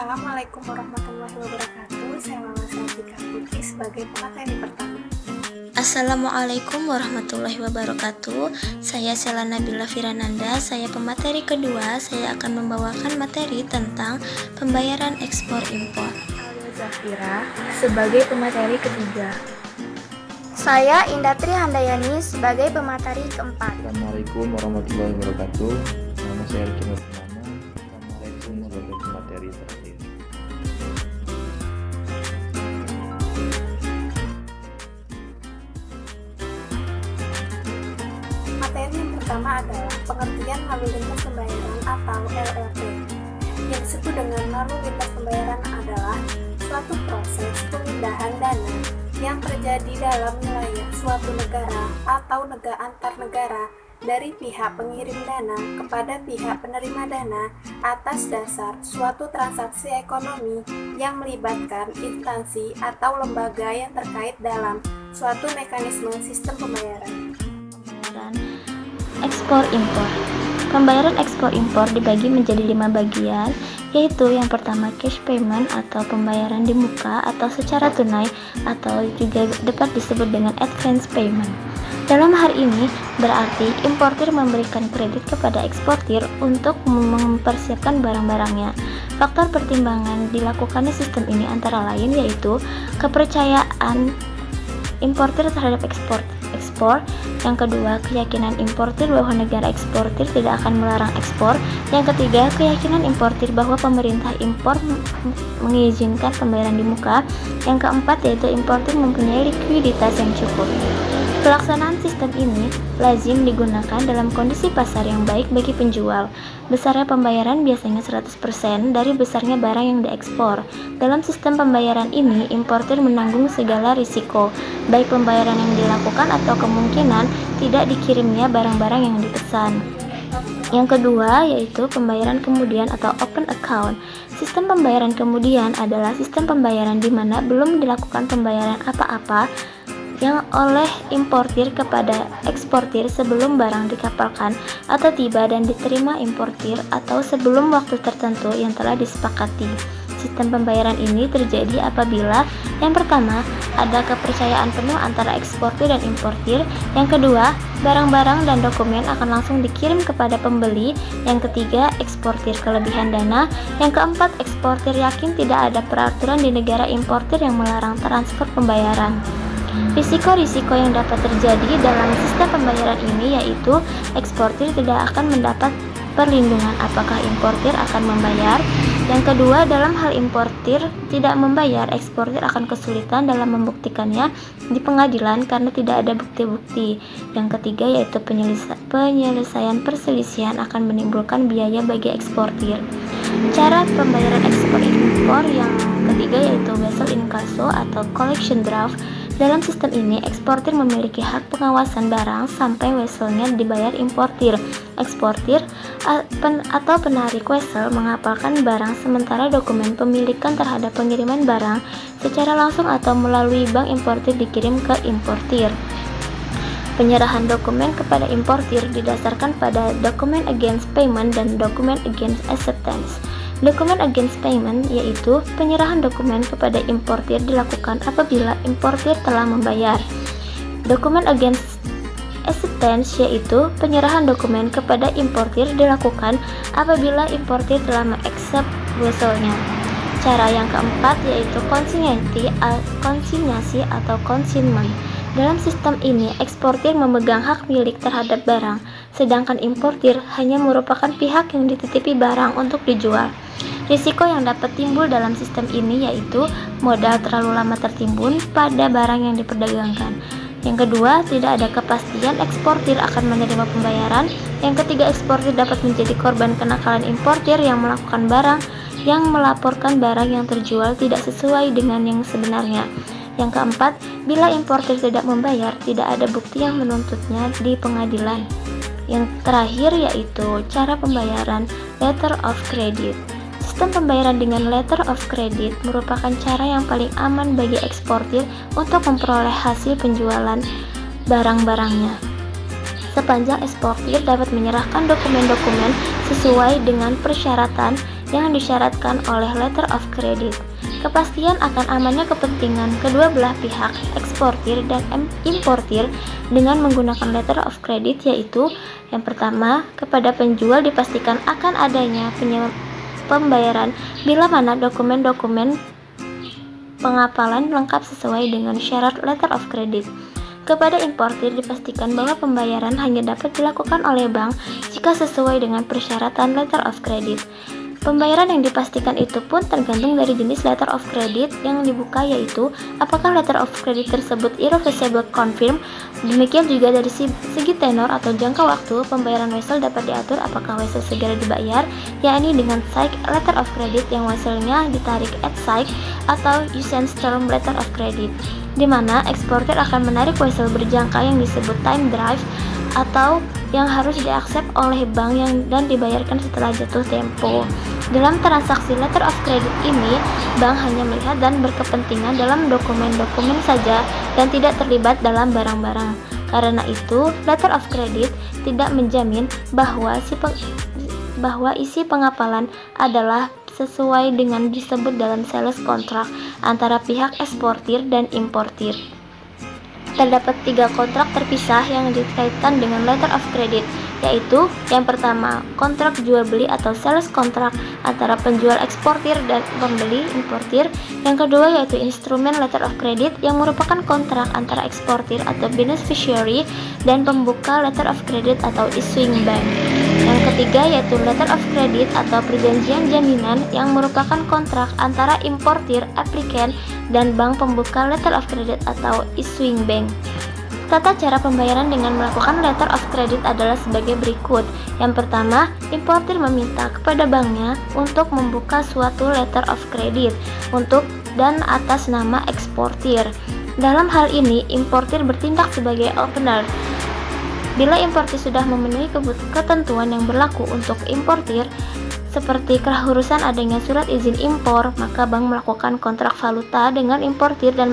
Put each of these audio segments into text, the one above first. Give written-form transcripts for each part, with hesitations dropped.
Assalamualaikum warahmatullahi wabarakatuh. Saya Mama Santika Putri sebagai pemateri pertama. Assalamualaikum warahmatullahi wabarakatuh. Saya Sela Nabila Firananda. Saya pemateri kedua. Saya akan membawakan materi tentang pembayaran ekspor impor. Alia Zafira sebagai pemateri ketiga. Saya Indatri Handayani sebagai pemateri keempat. Assalamualaikum warahmatullahi wabarakatuh. Nama saya Riki Nurmana. Assalamualaikum sebagai pemateri terakhir. Materi yang pertama adalah pengertian lalu lintas pembayaran atau LLP. Yang disebut dengan lalu lintas pembayaran adalah suatu proses pemindahan dana yang terjadi dalam wilayah suatu negara atau antar negara dari pihak pengirim dana kepada pihak penerima dana atas dasar suatu transaksi ekonomi yang melibatkan instansi atau lembaga yang terkait dalam suatu mekanisme sistem pembayaran. Ekspor impor. Pembayaran ekspor impor dibagi menjadi 5 bagian, yaitu yang pertama cash payment atau pembayaran di muka atau secara tunai, atau juga dapat disebut dengan advance payment. Dalam hal ini berarti importir memberikan kredit kepada eksportir untuk mempersiapkan barang-barangnya. Faktor pertimbangan dilakukannya sistem ini antara lain yaitu kepercayaan importir terhadap ekspor. Yang kedua, keyakinan importir bahwa negara eksportir tidak akan melarang ekspor. Yang ketiga, keyakinan importir bahwa pemerintah impor mengizinkan pembayaran di muka. Yang keempat, yaitu importir mempunyai likuiditas yang cukup. Pelaksanaan sistem ini lazim digunakan dalam kondisi pasar yang baik bagi penjual. Besarnya pembayaran biasanya 100% dari besarnya barang yang diekspor. Dalam sistem pembayaran ini, importir menanggung segala risiko, baik pembayaran yang dilakukan atau kemungkinan tidak dikirimnya barang-barang yang dipesan. Yang kedua, yaitu pembayaran kemudian atau open account. Sistem pembayaran kemudian adalah sistem pembayaran di mana belum dilakukan pembayaran apa-apa yang oleh importir kepada eksportir sebelum barang dikapalkan atau tiba dan diterima importir atau sebelum waktu tertentu yang telah disepakati. Sistem pembayaran ini terjadi apabila yang pertama, ada kepercayaan penuh antara eksportir dan importir. Yang kedua, barang-barang dan dokumen akan langsung dikirim kepada pembeli. Yang ketiga, eksportir kelebihan dana. Yang keempat, eksportir yakin tidak ada peraturan di negara importir yang melarang transfer pembayaran. Risiko-risiko yang dapat terjadi dalam sistem pembayaran ini yaitu eksportir tidak akan mendapat perlindungan apakah importir akan membayar. Yang kedua, dalam hal importir tidak membayar, eksportir akan kesulitan dalam membuktikannya di pengadilan karena tidak ada bukti-bukti. Yang ketiga, yaitu penyelesaian perselisihan akan menimbulkan biaya bagi eksportir. Cara pembayaran ekspor impor yang ketiga yaitu vessel inkasso atau collection draft. Dalam sistem ini, eksportir memiliki hak pengawasan barang sampai vesselnya dibayar importir. Eksportir atau penarik vessel mengapalkan barang sementara dokumen pemilikan terhadap pengiriman barang secara langsung atau melalui bank importir dikirim ke importir. Penyerahan dokumen kepada importir didasarkan pada dokumen against payment dan dokumen against acceptance. Dokumen against payment yaitu penyerahan dokumen kepada importir dilakukan apabila importir telah membayar. Dokumen against acceptance yaitu penyerahan dokumen kepada importir dilakukan apabila importir telah mengaccept vesselnya. Cara yang keempat yaitu konsinyasi atau consignment. Dalam sistem ini, eksportir memegang hak milik terhadap barang, sedangkan importir hanya merupakan pihak yang dititipi barang untuk dijual. Risiko yang dapat timbul dalam sistem ini yaitu modal terlalu lama tertimbun pada barang yang diperdagangkan. Yang kedua, tidak ada kepastian eksportir akan menerima pembayaran. Yang ketiga, eksportir dapat menjadi korban kenakalan importir yang melaporkan barang yang terjual tidak sesuai dengan yang sebenarnya. Yang keempat, bila importir tidak membayar, tidak ada bukti yang menuntutnya di pengadilan. Yang terakhir yaitu cara pembayaran letter of credit. Sistem pembayaran dengan letter of credit merupakan cara yang paling aman bagi eksportir untuk memperoleh hasil penjualan barang-barangnya. Sepanjang eksportir dapat menyerahkan dokumen-dokumen sesuai dengan persyaratan yang disyaratkan oleh letter of credit. Kepastian akan amannya kepentingan kedua belah pihak, eksportir dan importir, dengan menggunakan letter of credit, yaitu yang pertama, kepada penjual dipastikan akan adanya pembayaran bila mana dokumen-dokumen pengapalan lengkap sesuai dengan syarat letter of credit. Kepada importir dipastikan bahwa pembayaran hanya dapat dilakukan oleh bank jika sesuai dengan persyaratan letter of credit. Pembayaran yang dipastikan itu pun tergantung dari jenis letter of credit yang dibuka, yaitu apakah letter of credit tersebut irreversible confirm. Demikian juga dari segi tenor atau jangka waktu, pembayaran wesel dapat diatur apakah wesel segera dibayar, yakni dengan SAIC letter of credit yang weselnya ditarik at SAIC, atau usance term letter of credit, di mana eksportir akan menarik wesel berjangka yang disebut time drive atau yang harus diaksep oleh bank dan dibayarkan setelah jatuh tempo. Dalam transaksi letter of credit ini, bank hanya melihat dan berkepentingan dalam dokumen-dokumen saja dan tidak terlibat dalam barang-barang. Karena itu, letter of credit tidak menjamin bahwa isi pengapalan adalah sesuai dengan disebut dalam sales contract antara pihak eksportir dan importir. Terdapat 3 kontrak terpisah yang dikaitkan dengan letter of credit, yaitu yang pertama, kontrak jual beli atau sales contract antara penjual eksportir dan pembeli importir. Yang kedua yaitu instrumen letter of credit yang merupakan kontrak antara eksportir atau beneficiary dan pembuka letter of credit atau issuing bank. Yang ketiga yaitu letter of credit atau perjanjian jaminan yang merupakan kontrak antara importir, applicant, dan bank pembuka letter of credit atau issuing bank. Tata cara pembayaran dengan melakukan letter of credit adalah sebagai berikut. Yang pertama, importir meminta kepada banknya untuk membuka suatu letter of credit untuk dan atas nama eksportir. Dalam hal ini, importir bertindak sebagai opener. Bila importir sudah memenuhi ketentuan yang berlaku untuk importir, seperti keharusan adanya surat izin impor, maka bank melakukan kontrak valuta dengan importir dan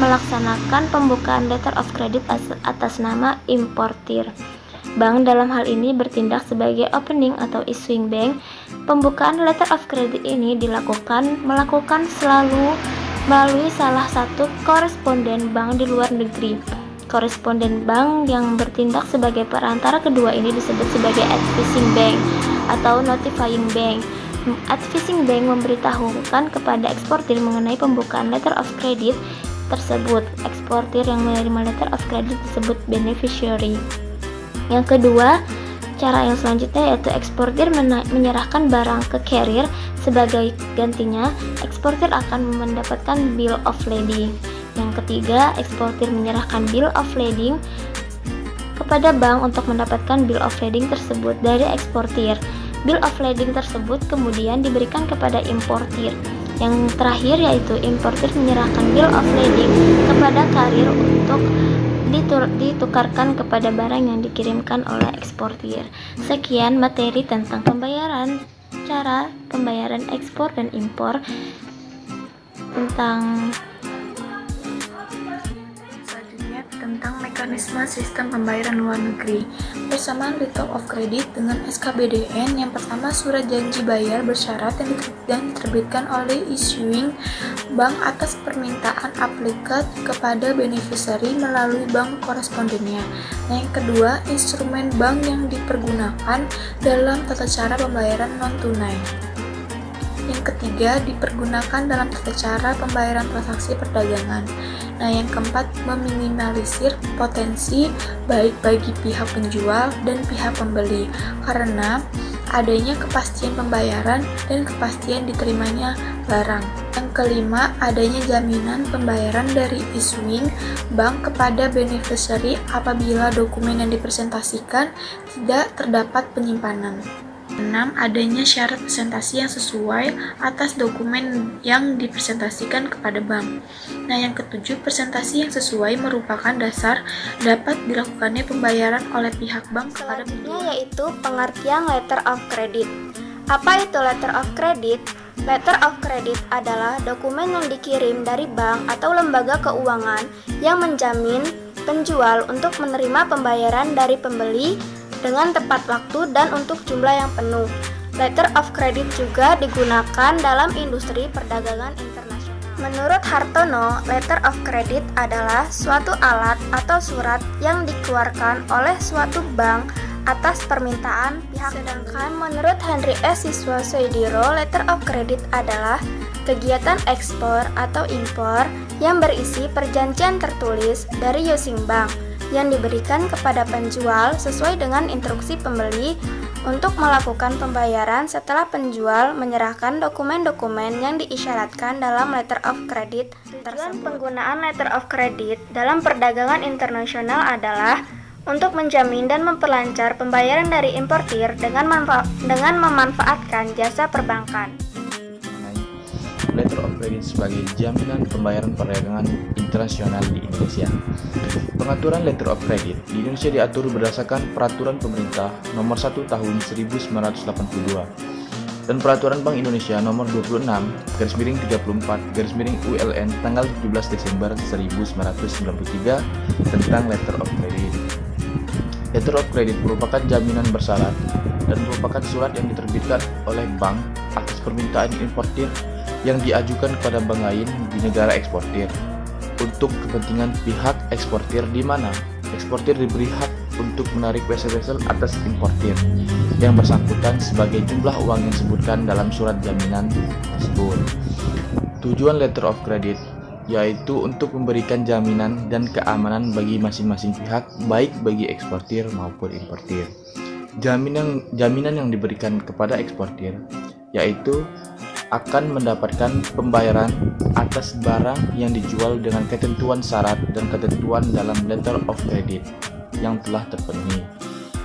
melaksanakan pembukaan letter of credit atas nama importir. Bank dalam hal ini bertindak sebagai opening atau issuing bank. Pembukaan letter of credit ini melakukan selalu melalui salah satu koresponden bank di luar negeri. Koresponden bank yang bertindak sebagai perantara kedua ini disebut sebagai advising bank atau notifying bank. Advising bank memberitahukan kepada eksportir mengenai pembukaan letter of credit tersebut. Eksportir yang menerima letter of credit disebut beneficiary. Yang kedua, cara yang selanjutnya yaitu eksportir menyerahkan barang ke carrier. Sebagai gantinya, eksportir akan mendapatkan bill of lading. Yang ketiga, eksportir menyerahkan bill of lading kepada bank untuk mendapatkan bill of lading tersebut dari eksportir. Bill of lading tersebut kemudian diberikan kepada importir. Yang terakhir yaitu importir menyerahkan bill of lading kepada carrier untuk ditukarkan kepada barang yang dikirimkan oleh eksportir. Sekian materi tentang pembayaran, cara pembayaran ekspor dan impor tentang mekanisme sistem pembayaran luar negeri. Persamaan letter of credit dengan SKBDN. Yang pertama, surat janji bayar bersyarat yang diterbitkan oleh issuing bank atas permintaan applikat kepada beneficiary melalui bank korespondennya. Yang kedua, instrumen bank yang dipergunakan dalam tata cara pembayaran non-tunai. Yang ketiga, dipergunakan dalam tata cara pembayaran transaksi perdagangan. Nah, yang keempat, meminimalisir potensi baik bagi pihak penjual dan pihak pembeli karena adanya kepastian pembayaran dan kepastian diterimanya barang. Yang kelima, adanya jaminan pembayaran dari issuing bank kepada beneficiary apabila dokumen yang dipresentasikan tidak terdapat penyimpanan. 6. Adanya syarat presentasi yang sesuai atas dokumen yang dipresentasikan kepada bank. Nah, yang ketujuh, presentasi yang sesuai merupakan dasar dapat dilakukannya pembayaran oleh pihak bank kepada penjual. Yaitu pengertian letter of credit. Apa itu letter of credit? Letter of credit adalah dokumen yang dikirim dari bank atau lembaga keuangan yang menjamin penjual untuk menerima pembayaran dari pembeli dengan tepat waktu dan untuk jumlah yang penuh. Letter of credit juga digunakan dalam industri perdagangan internasional. Menurut Hartono, letter of credit adalah suatu alat atau surat yang dikeluarkan oleh suatu bank atas permintaan pihak. Sedangkan menurut Henry S. Siswasoediro, letter of credit adalah kegiatan ekspor atau impor yang berisi perjanjian tertulis dari using bank yang diberikan kepada penjual sesuai dengan instruksi pembeli untuk melakukan pembayaran setelah penjual menyerahkan dokumen-dokumen yang diisyaratkan dalam letter of credit tersebut. Penggunaan letter of credit dalam perdagangan internasional adalah untuk menjamin dan memperlancar pembayaran dari importir dengan memanfaatkan jasa perbankan. Letter of credit sebagai jaminan pembayaran perdagangan internasional di Indonesia. Pengaturan letter of credit di Indonesia diatur berdasarkan Peraturan Pemerintah Nomor 1 Tahun 1982 dan Peraturan Bank Indonesia Nomor 26/34/ULN tanggal 17 Desember 1993 tentang letter of credit. Letter of credit merupakan jaminan bersyarat dan merupakan surat yang diterbitkan oleh bank atas permintaan importir yang diajukan kepada bank lain di negara eksportir untuk kepentingan pihak eksportir, di mana eksportir diberi hak untuk menarik vessel-vessel atas importir yang bersangkutan sebagai jumlah uang yang disebutkan dalam surat jaminan tersebut. Tujuan letter of credit yaitu untuk memberikan jaminan dan keamanan bagi masing-masing pihak, baik bagi eksportir maupun importir. Jaminan yang diberikan kepada eksportir yaitu akan mendapatkan pembayaran atas barang yang dijual dengan ketentuan syarat dan ketentuan dalam letter of credit yang telah terpenuhi.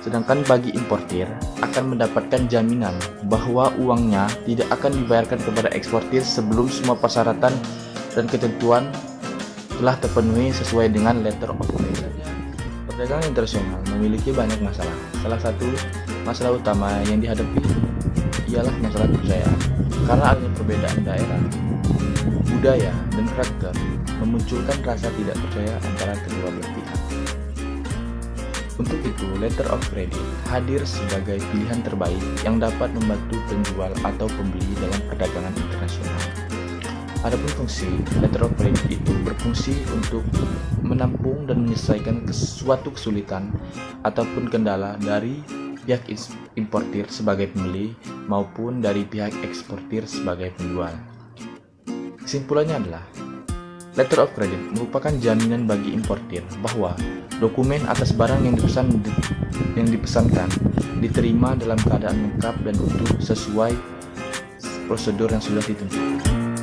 Sedangkan bagi importir akan mendapatkan jaminan bahwa uangnya tidak akan dibayarkan kepada eksportir sebelum semua persyaratan dan ketentuan telah terpenuhi sesuai dengan letter of credit. Perdagangan internasional memiliki banyak masalah. Salah satu masalah utama yang dihadapi ialah masalah kepercayaan. Karena adanya perbedaan daerah, budaya, dan karakter memunculkan rasa tidak percaya antara kedua belah pihak. Untuk itu, letter of credit hadir sebagai pilihan terbaik yang dapat membantu penjual atau pembeli dalam perdagangan internasional. Adapun fungsi letter of credit itu berfungsi untuk menampung dan menyelesaikan suatu kesulitan ataupun kendala dari pihak importir sebagai pembeli maupun dari pihak eksportir sebagai penjual. Kesimpulannya adalah letter of credit merupakan jaminan bagi importir bahwa dokumen atas barang yang dipesankan diterima dalam keadaan lengkap dan utuh sesuai prosedur yang sudah ditentukan.